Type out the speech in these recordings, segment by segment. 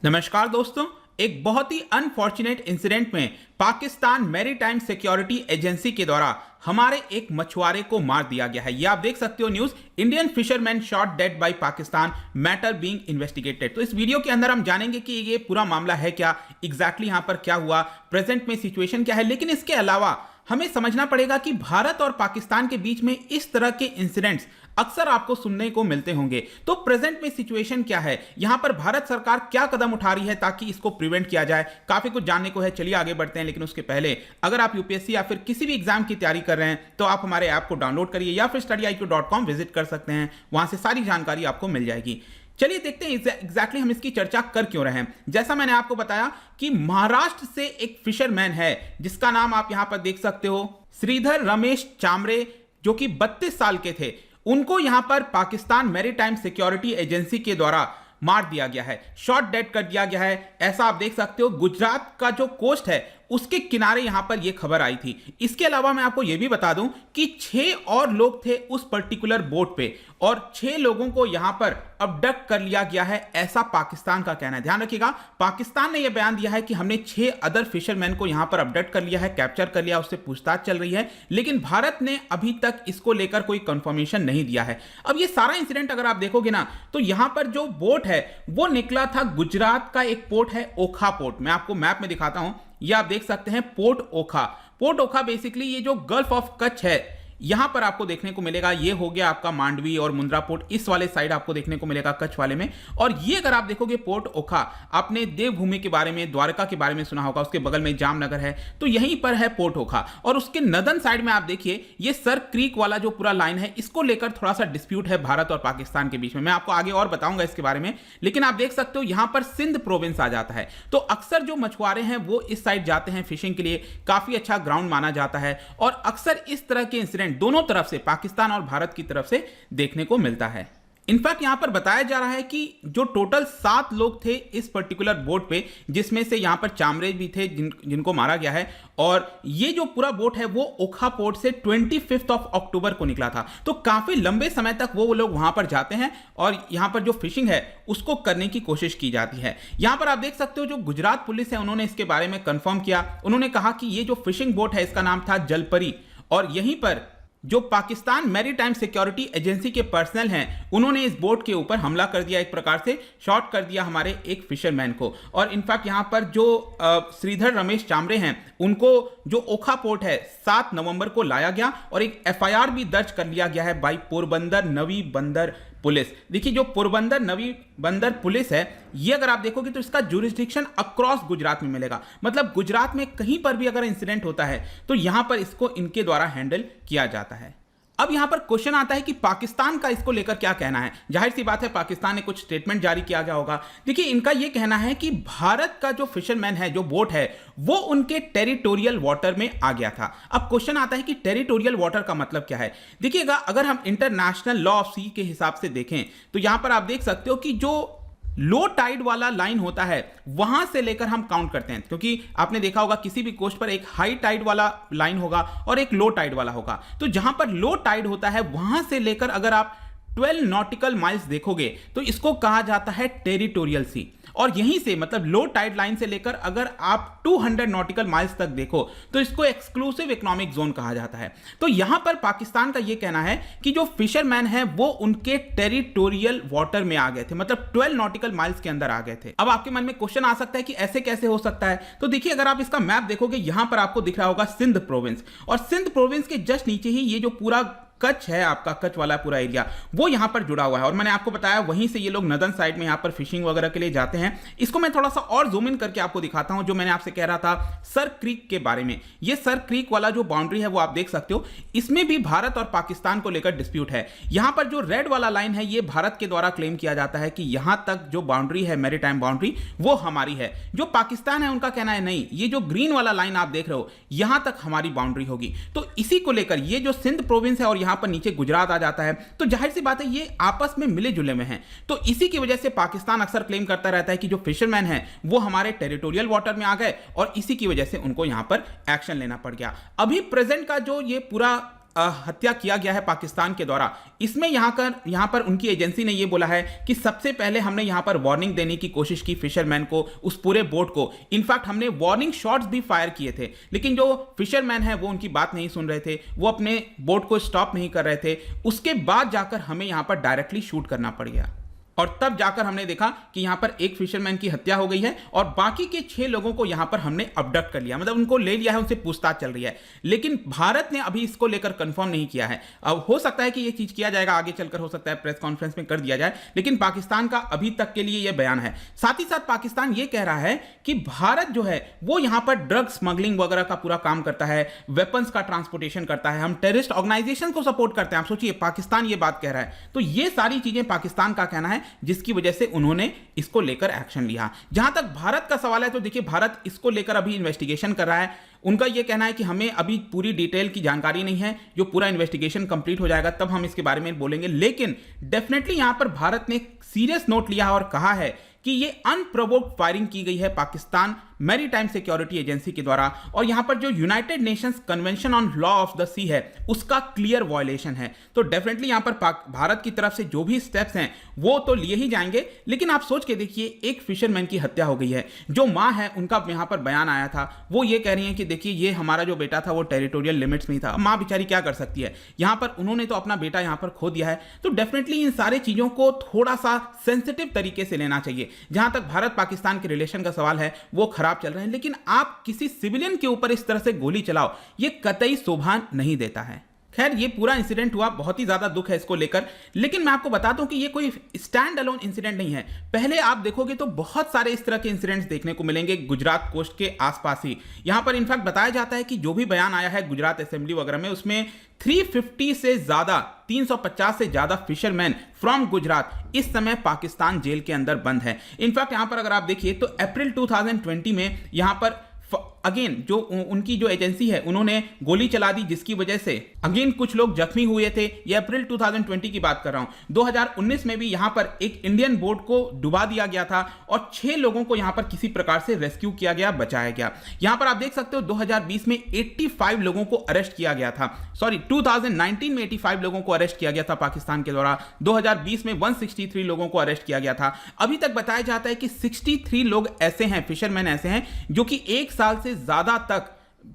नमस्कार दोस्तों। एक बहुत ही अनफॉर्चुनेट इंसिडेंट में पाकिस्तान मैरीटाइम सिक्योरिटी एजेंसी के द्वारा हमारे एक मछुआरे को मार दिया गया है। ये आप देख सकते हो news, Indian fisherman shot dead by Pakistan, matter being investigated. तो इस वीडियो के अंदर हम जानेंगे कि ये पूरा मामला है क्या, एग्जैक्टली यहां पर क्या हुआ, प्रेजेंट में सिचुएशन क्या है। लेकिन इसके अलावा हमें समझना पड़ेगा कि भारत और पाकिस्तान के बीच में इस तरह के इंसिडेंट्स अक्सर आपको सुनने को मिलते होंगे। तो प्रेजेंट में सिचुएशन क्या है, यहां पर भारत सरकार क्या कदम उठा रही है ताकि इसको प्रिवेंट किया जाए, काफी कुछ जानने को है। चलिए आगे बढ़ते हैं। लेकिन उसके पहले अगर आप यूपीएससी या फिर किसी भी एग्जाम की तैयारी कर रहे हैं तो आप हमारे ऐप को डाउनलोड करिए या फिर studiiq.com विजिट कर सकते हैं, वहां से सारी जानकारी आपको मिल जाएगी। चलिए देखते हैं एग्जैक्टली हम इसकी चर्चा कर क्यों रहे हैं। जैसा मैंने आपको बताया कि महाराष्ट्र से एक फिशरमैन है जिसका नाम आप यहां पर देख सकते हो, श्रीधर रमेश चामरे, जो कि 32 साल के थे। उनको यहां पर पाकिस्तान मैरीटाइम सिक्योरिटी एजेंसी के द्वारा मार दिया गया है, शॉट डेड कर दिया गया है। ऐसा आप देख सकते हो, गुजरात का जो कोस्ट है उसके किनारे यहां पर यह खबर आई थी। इसके अलावा मैं आपको यह भी बता दूं कि 6 और लोग थे उस पर्टिकुलर बोट पे और 6 लोगों को यहां पर अबडक्ट कर लिया गया है, ऐसा पाकिस्तान का कहना है। ध्यान रखिएगा, पाकिस्तान ने यह बयान दिया है कि हमने 6 अदर फिशरमैन को यहां पर अबडक्ट कर लिया है, कैप्चर कर लिया, उससे पूछताछ चल रही है। लेकिन भारत ने अभी तक इसको लेकर कोई कंफर्मेशन नहीं दिया है। अब ये सारा इंसिडेंट अगर आप देखोगे ना तो यहां पर जो बोट है वो निकला था गुजरात का एक पोर्ट है, ओखा पोर्ट। मैं आपको मैप में दिखाता हूं, ये आप देख सकते हैं पोर्ट ओखा। पोर्ट ओखा बेसिकली ये जो गल्फ ऑफ कच्छ है यहां पर आपको देखने को मिलेगा। ये हो गया आपका मांडवी और मुंद्रा पोर्ट, इस वाले साइड आपको देखने को मिलेगा कच्छ वाले में। और ये अगर आप देखोगे पोर्ट ओखा, आपने देवभूमि के बारे में, द्वारका के बारे में सुना होगा, उसके बगल में जामनगर है, तो यहीं पर है पोर्ट ओखा। और उसके नदन साइड में आप देखिए ये सर क्रीक वाला जो पूरा लाइन है, इसको लेकर थोड़ा सा डिस्प्यूट है भारत और पाकिस्तान के बीच में। मैं आपको आगे और बताऊंगा इसके बारे में। लेकिन आप देख सकते हो यहां पर सिंध प्रोविंस आ जाता है। तो अक्सर जो मछुआरे हैं वो इस साइड जाते हैं फिशिंग के लिए, काफी अच्छा ग्राउंड माना जाता है। और अक्सर इस तरह के इंसिडेंट दोनों तरफ से, पाकिस्तान और भारत की तरफ से देखने को मिलता है। इनफैक्ट यहां पर बताया जा रहा है कि जो टोटल 7 लोग थे इस पर्टिकुलर बोट पे, जिसमें से यहां पर चामरे भी थे जिनको मारा गया है। और ये जो पूरा बोट है वो ओखा पोर्ट से 25 अक्टूबर को निकला था। तो काफी लंबे समय तक वो लोग वहां पर जाते हैं और यहां पर जो फिशिंग है उसको करने की कोशिश की जाती है। यहां पर आप देख सकते हो जो गुजरात पुलिस है उन्होंने इसके बारे में कंफर्म किया। उन्होंने कहा कि ये जो फिशिंग बोट है इसका नाम था जलपरी, और यहीं पर जो पाकिस्तान मैरीटाइम सिक्योरिटी एजेंसी के पर्सनल हैं उन्होंने इस बोट के ऊपर हमला कर दिया, एक प्रकार से शॉट कर दिया हमारे एक फिशरमैन को। और इनफैक्ट यहां पर जो श्रीधर रमेश चामरे हैं उनको जो ओखा पोर्ट है 7 नवंबर को लाया गया और एक एफआईआर भी दर्ज कर लिया गया है बाई पोरबंदर नवी बंदर पुलिस। देखिए जो पोरबंदर नवी बंदर पुलिस है, ये अगर आप देखोगे तो इसका जुरिस्डिक्शन अक्रॉस गुजरात में मिलेगा। मतलब गुजरात में कहीं पर भी अगर इंसिडेंट होता है तो यहां पर इसको इनके द्वारा हैंडल किया जाता है। अब यहां पर क्वेश्चन आता है कि पाकिस्तान का इसको लेकर क्या कहना है। जाहिर सी बात है पाकिस्तान ने कुछ स्टेटमेंट जारी किया गया होगा। देखिए इनका यह कहना है कि भारत का जो फिशरमैन है, जो बोट है, वो उनके टेरिटोरियल वाटर में आ गया था। अब क्वेश्चन आता है कि टेरिटोरियल वाटर का मतलब क्या है। देखिएगा, अगर हम इंटरनेशनल लॉ ऑफ सी के हिसाब से देखें तो यहां पर आप देख सकते हो कि जो लो टाइड वाला लाइन होता है वहां से लेकर हम काउंट करते हैं, क्योंकि आपने देखा होगा किसी भी कोस्ट पर एक हाई टाइड वाला लाइन होगा और एक लो टाइड वाला होगा। तो जहां पर लो टाइड होता है वहां से लेकर अगर आप 12 नॉटिकल माइल्स देखोगे तो इसको कहा जाता है टेरिटोरियल सी। और यहीं से मतलब लो टाइड लाइन से लेकर अगर आप 200 नॉटिकल माइल्स तक देखो तो इसको एक्सक्लूसिव इकोनॉमिक जोन कहा जाता है। तो यहां पर पाकिस्तान का यह कहना है कि जो फिशरमैन है वो उनके टेरिटोरियल वाटर में आ गए थे, मतलब 12 नॉटिकल माइल्स के अंदर आ गए थे। अब आपके मन में क्वेश्चन आ सकता है कि ऐसे कैसे हो सकता है। तो देखिए, अगर आप इसका मैप देखोगे यहां पर आपको दिख रहा होगा सिंध प्रोविंस, और सिंध प्रोविंस के जस्ट नीचे ही ये जो पूरा कच्छ है, आपका कच्छ वाला पूरा एरिया, वो यहां पर जुड़ा हुआ है। और मैंने आपको बताया वहीं से ये लोग नदन साइड में यहां पर फिशिंग वगैरह के लिए जाते हैं। इसको मैं थोड़ा सा और जूम इन करके आपको दिखाता हूं, जो मैंने आपसे कह रहा था सर क्रीक के बारे में। ये सर क्रीक वाला जो बाउंड्री है वो आप देख सकते हो, इसमें भी भारत और पाकिस्तान को लेकर डिस्प्यूट है। यहां पर जो रेड वाला लाइन है ये भारत के द्वारा क्लेम किया जाता है कि यहां तक जो बाउंड्री है मैरीटाइम बाउंड्री वो हमारी है। जो पाकिस्तान है उनका कहना है नहीं, ये जो ग्रीन वाला लाइन आप देख रहे हो यहां तक हमारी बाउंड्री होगी। तो इसी को लेकर ये जो सिंध प्रोविंस है और यहां पर नीचे गुजरात आ जाता है, तो जाहिर सी बात है ये आपस में मिले जुले में हैं। तो इसी की वजह से पाकिस्तान अक्सर क्लेम करता रहता है कि जो फिशरमैन हैं वो हमारे टेरिटोरियल वाटर में आ गए और इसी की वजह से उनको यहां पर एक्शन लेना पड़ गया। अभी प्रेजेंट का जो ये पूरा हत्या किया गया है पाकिस्तान के द्वारा, इसमें यहां पर उनकी एजेंसी ने यह बोला है कि सबसे पहले हमने यहां पर वार्निंग देने की कोशिश की फिशरमैन को, उस पूरे बोट को। इनफैक्ट हमने वार्निंग शॉट्स भी फायर किए थे, लेकिन जो फिशरमैन है वो उनकी बात नहीं सुन रहे थे, वो अपने बोट को स्टॉप नहीं कर रहे थे। उसके बाद जाकर हमें यहां पर डायरेक्टली शूट करना पड़ गया और तब जाकर हमने देखा कि यहां पर एक फिशरमैन की हत्या हो गई है और बाकी के 6 लोगों को यहां पर हमने अबडक्ट कर लिया, मतलब उनको ले लिया है, उनसे पूछताछ चल रही है। लेकिन भारत ने अभी इसको लेकर कंफर्म नहीं किया है। अब हो सकता है कि यह चीज किया जाएगा आगे चलकर, हो सकता है प्रेस कॉन्फ्रेंस में कर दिया जाए, लेकिन पाकिस्तान का अभी तक के लिए यह बयान है। साथ ही साथ पाकिस्तान यह कह रहा है कि भारत जो है वो यहां पर ड्रग स्मगलिंग वगैरह का पूरा काम करता है, वेपन्स का ट्रांसपोर्टेशन करता है, हम टेररिस्ट ऑर्गेनाइजेशन को सपोर्ट करते हैं। आप सोचिए, पाकिस्तान ये बात कह रहा है। तो ये सारी चीजें पाकिस्तान का कहना है, जिसकी वजह से उन्होंने इसको लेकर एक्शन लिया। जहां तक भारत का सवाल है तो देखिए, भारत इसको लेकर अभी इन्वेस्टिगेशन कर रहा है। उनका यह कहना है कि हमें अभी पूरी डिटेल की जानकारी नहीं है, जो पूरा इन्वेस्टिगेशन कंप्लीट हो जाएगा तब हम इसके बारे में बोलेंगे। लेकिन डेफिनेटली यहां पर भारत ने सीरियस नोट लिया है और कहा है कि यह अनप्रोवोक्ड फायरिंग की गई है पाकिस्तान मैरीटाइम सिक्योरिटी एजेंसी के द्वारा, और यहां पर जो United Nations Convention on Law of the Sea है उसका क्लियर वायलेशन है। तो डेफिनेटली यहां पर भारत की तरफ से जो भी स्टेप्स हैं वो तो लिए ही जाएंगे। लेकिन आप सोच के देखिए, एक फिशरमैन की हत्या हो गई है, जो मां है उनका यहां पर बयान आया था, वो ये कह रही है कि देखिए ये हमारा जो बेटा था वो टेरिटोरियल लिमिट्स में ही था। मां बेचारी क्या कर सकती है, यहां पर उन्होंने तो अपना बेटा यहां पर खो दिया है। तो डेफिनेटली इन सारे चीजों को थोड़ा सा सेंसिटिव तरीके से लेना चाहिए। जहां तक भारत पाकिस्तान के रिलेशन का सवाल है वो खराब चल रहे हैं, लेकिन आप किसी सिविलियन के ऊपर इस तरह से गोली चलाओ, ये कतई शोभा नहीं देता है। खैर, ये पूरा इंसिडेंट हुआ, बहुत ही ज्यादा दुख है इसको लेकर, लेकिन मैं आपको बताता हूं कि ये कोई स्टैंड अलोन इंसिडेंट नहीं है। पहले आप देखोगे तो बहुत सारे इस तरह के इंसिडेंट्स देखने को मिलेंगे गुजरात कोस्ट के आसपास ही। यहां पर इनफैक्ट बताया जाता है कि जो भी बयान आया है गुजरात असेंबली वगैरह में, उसमें 350 से ज्यादा, 350 से ज्यादा फिशरमैन फ्रॉम गुजरात इस समय पाकिस्तान जेल के अंदर बंद है। इनफैक्ट यहां पर अगर आप देखिए तो अप्रैल 2020 में यहां पर अगेन जो उनकी जो एजेंसी है उन्होंने गोली चला दी, जिसकी वजह से अगेन कुछ लोग जख्मी हुए थे। ये अप्रैल 2020 की बात कर रहा हूं। 2019 में भी यहां पर एक इंडियन बोट को डुबा दिया गया था और 6 लोगों को यहां पर किसी प्रकार से रेस्क्यू किया गया, बचाया गया। यहां पर आप देख सकते हो 2020 में 85 लोगों को अरेस्ट किया गया था, सॉरी 2019 में 85 लोगों को अरेस्ट किया गया था पाकिस्तान के द्वारा। 2020 में 163 लोगों को अरेस्ट किया गया था। अभी तक बताया जाता है कि 63 लोग ऐसे हैं, फिशरमैन ऐसे हैं, जो कि 1 साल से ज्यादा तक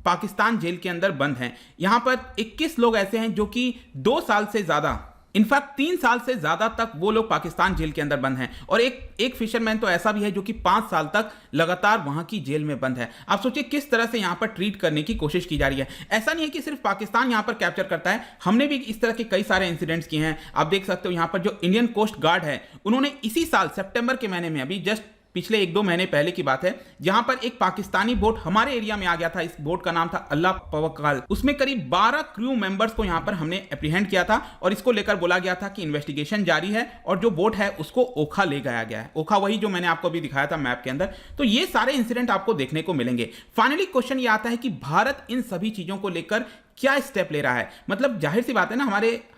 पाकिस्तान जेल के अंदर बंद हैं। यहां पर 21 लोग ऐसे हैं जो कि 2 साल से ज्यादा, इनफैक्ट 3 साल से ज्यादा तक वो लोग पाकिस्तान जेल के अंदर बंद हैं, और एक फिशरमैन तो ऐसा भी है जो कि 5 साल तक लगातार वहां की जेल में बंद है। आप सोचिए किस तरह से यहां पर ट्रीट करने की कोशिश की जा रही है। ऐसा नहीं है कि सिर्फ पाकिस्तान यहां पर कैप्चर करता है, हमने भी इस तरह के कई सारे इंसिडेंट्स किए हैं। आप देख सकते हो यहां पर जो इंडियन कोस्ट गार्ड है, उन्होंने इसी साल सितंबर के महीने में, अभी जस्ट पिछले 1-2 महीने पहले की बात है, जहां पर एक पाकिस्तानी बोट हमारे एरिया में आ गया था। इस बोट का नाम था अल्लाह पवक्काल। उसमें करीब 12 क्रू मेंबर्स को यहां पर हमने एप्रीहेंड किया था और इसको लेकर बोला गया था कि इन्वेस्टिगेशन जारी है, और जो बोट है उसको ओखा ले गया गया है। ओखा वही जो मैंने आपको अभी दिखाया था मैप के अंदर। तो ये सारे इंसिडेंट आपको देखने को मिलेंगे। फाइनली क्वेश्चन ये आता है कि भारत इन सभी चीजों को लेकर क्या स्टेप ले रहा है। मतलब जाहिर सी बात है ना,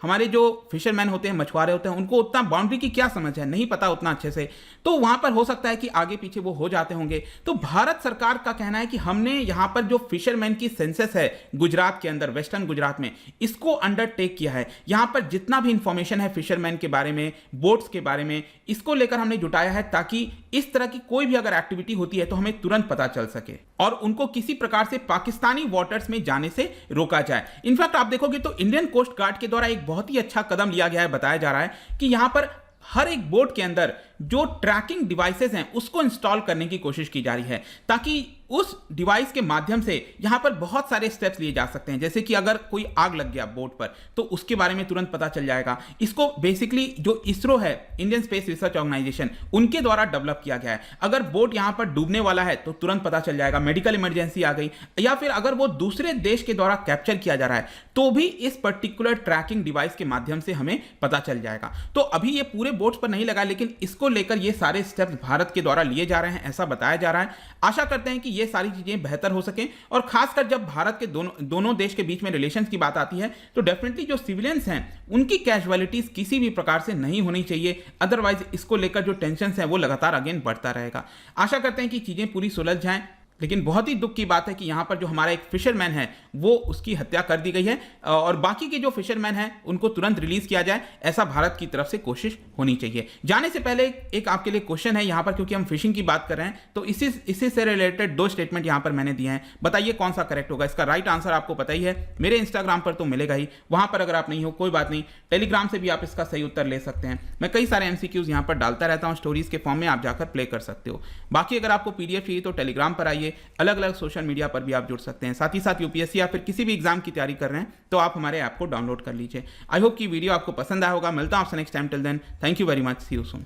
हमारे जो फिशरमैन होते हैं, मछुआरे होते हैं, उनको उतना बाउंड्री की क्या समझ है, नहीं पता उतना अच्छे से। तो वहां पर हो सकता है कि आगे पीछे वो हो जाते होंगे। तो भारत सरकार का कहना है कि हमने यहां पर जो फिशरमैन की सेंसस है गुजरात के अंदर, वेस्टर्न गुजरात में, इसको अंडरटेक किया है। यहां पर जितना भी इंफॉर्मेशन है फिशरमैन के बारे में, बोट्स के बारे में, इसको लेकर हमने जुटाया है ताकि इस तरह की कोई भी अगर एक्टिविटी होती है तो हमें तुरंत पता चल सके और उनको किसी प्रकार से पाकिस्तानी वाटर्स में जाने से रोका जाए। इनफैक्ट आप देखोगे तो इंडियन कोस्ट गार्ड के द्वारा एक बहुत ही अच्छा कदम लिया गया है। बताया जा रहा है कि यहां पर हर एक बोट के अंदर जो ट्रैकिंग डिवाइसेस हैं उसको इंस्टॉल करने की कोशिश की जा रही है, ताकि उस डिवाइस के माध्यम से यहां पर बहुत सारे स्टेप्स लिए जा सकते हैं। जैसे कि अगर कोई आग लग गया बोट पर तो उसके बारे में तुरंत पता चल जाएगा। इसको बेसिकली जो इसरो है, इंडियन स्पेस रिसर्च ऑर्गेनाइजेशन, उनके द्वारा डेवलप किया गया है। अगर बोट यहां पर डूबने वाला है तो तुरंत पता चल जाएगा, मेडिकल इमरजेंसी आ गई, या फिर अगर वो दूसरे देश के द्वारा कैप्चर किया जा रहा है तो भी इस पर्टिकुलर ट्रैकिंग डिवाइस के माध्यम से हमें पता चल जाएगा। तो अभी ये पूरे बोट्स पर नहीं लगा, लेकिन इसको लेकर ये सारे स्टेप्स भारत के द्वारा लिए जा रहे हैं, ऐसा बताया जा रहा है। आशा करते हैं कि ये सारी चीजें बेहतर हो सकें, और खासकर जब भारत के दोनों देश के बीच में रिलेशंस की बात आती है तो डेफिनेटली जो सिविलियंस हैं उनकी कैजुअलिटीज किसी भी प्रकार से नहीं होनी चाहिए। अदरवाइज इसको लेकर जो टेंशन है वो लगातार अगेन बढ़ता रहेगा। आशा करते हैं कि चीजें पूरी सुलझ जाएं। लेकिन बहुत ही दुख की बात है कि यहाँ पर जो हमारा एक फिशरमैन है वो उसकी हत्या कर दी गई है और बाकी के जो फिशरमैन हैं उनको तुरंत रिलीज किया जाए, ऐसा भारत की तरफ से कोशिश होनी चाहिए। जाने से पहले एक आपके लिए क्वेश्चन है यहाँ पर, क्योंकि हम फिशिंग की बात कर रहे हैं तो इसी से रिलेटेड 2 स्टेटमेंट यहाँ पर मैंने दिए हैं। बताइए कौन सा करेक्ट होगा। इसका राइट आंसर आपको पता ही है, मेरे इंस्टाग्राम पर तो मिलेगा ही, वहां पर अगर आप नहीं हो कोई बात नहीं, टेलीग्राम से भी आप इसका सही उत्तर ले सकते हैं। मैं कई सारे एमसीक्यूज यहाँ पर डालता रहता हूँ स्टोरीज के फॉर्म में, आप जाकर प्ले कर सकते हो। बाकी अगर आपको पीडीएफ चाहिए तो टेलीग्राम पर आइए, अलग अलग सोशल मीडिया पर भी आप जुड़ सकते हैं। साथ ही साथ यूपीएससी या फिर किसी भी एग्जाम की तैयारी कर रहे हैं तो आप हमारे ऐप को डाउनलोड कर लीजिए। आई होप कि वीडियो आपको पसंद आया होगा। मिलता हूं आपसे next time. Till then, thank you very much, see you soon.